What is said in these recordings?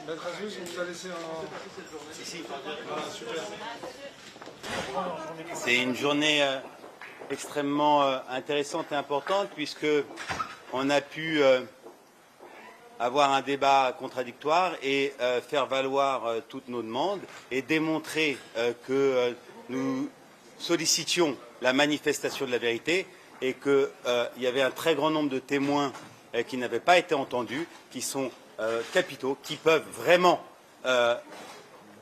Maître Azouz, on vous a laissé un... Ici. Voilà, super. C'est une journée extrêmement intéressante et importante puisque on a pu avoir un débat contradictoire et faire valoir toutes nos demandes et démontrer que nous sollicitions la manifestation de la vérité et qu'il y avait un très grand nombre de témoins qui n'avaient pas été entendus, qui sont capitaux, qui peuvent vraiment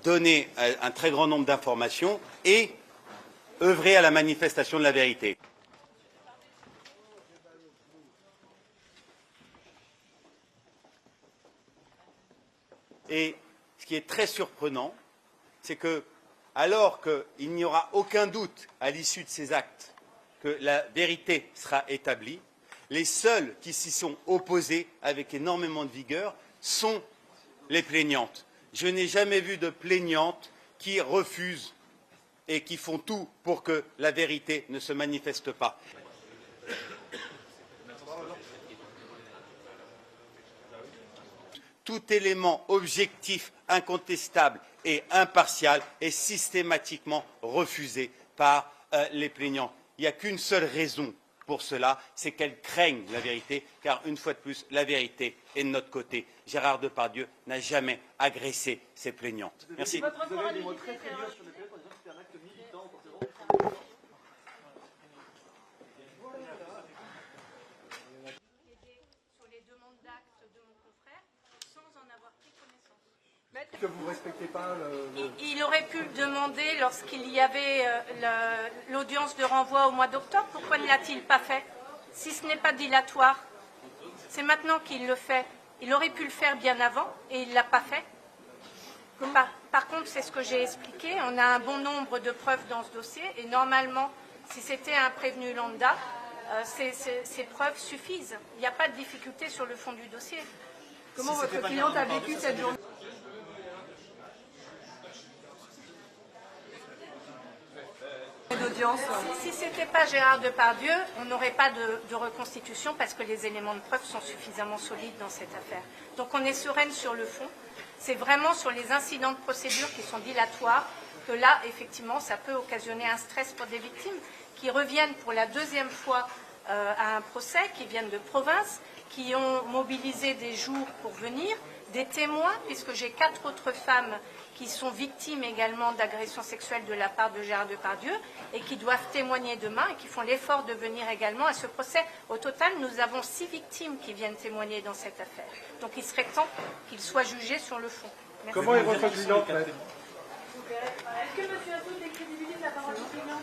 donner un très grand nombre d'informations et œuvrer à la manifestation de la vérité. Et ce qui est très surprenant, c'est que, alors qu'il n'y aura aucun doute à l'issue de ces actes que la vérité sera établie, les seuls qui s'y sont opposés avec énormément de vigueur sont les plaignantes. Je n'ai jamais vu de plaignantes qui refusent et qui font tout pour que la vérité ne se manifeste pas. Tout élément objectif, incontestable et impartial est systématiquement refusé par les plaignants. Il n'y a qu'une seule raison pour cela, c'est qu'elles craignent la vérité, car une fois de plus, la vérité est de notre côté. Gérard Depardieu n'a jamais agressé ses plaignantes. Merci. Vous avez des mots très durs sur le fait en disant que c'était un acte militant pour ces sur les demandes d'actes de mon confrère sans en avoir pris connaissance. que vous ne respectez pas Il aurait pu le demander lorsqu'il y avait l'audience de renvoi au mois d'octobre. Pourquoi ne l'a-t-il pas fait? Si ce n'est pas dilatoire, c'est maintenant qu'il le fait. Il aurait pu le faire bien avant et il ne l'a pas fait. Par contre, c'est ce que j'ai expliqué, on a un bon nombre de preuves dans ce dossier et normalement, si c'était un prévenu lambda, ces preuves suffisent. Il n'y a pas de difficulté sur le fond du dossier. Comment votre cliente a vécu cette journée? Si ce n'était pas Gérard Depardieu, on n'aurait pas de reconstitution parce que les éléments de preuve sont suffisamment solides dans cette affaire. Donc on est sereine sur le fond. C'est vraiment sur les incidents de procédure qui sont dilatoires que là, effectivement, ça peut occasionner un stress pour des victimes qui reviennent pour la deuxième fois à un procès, qui viennent de province, qui ont mobilisé des jours pour venir, des témoins, puisque j'ai 4 autres femmes qui sont victimes également d'agressions sexuelles de la part de Gérard Depardieu et qui doivent témoigner demain et qui font l'effort de venir également à ce procès. Au total, nous avons 6 victimes qui viennent témoigner dans cette affaire. Donc il serait temps qu'ils soient jugés sur le fond. Merci. Comment est votre cliente, maître? Est-ce que M. Azouz décrédibilise la parole du client?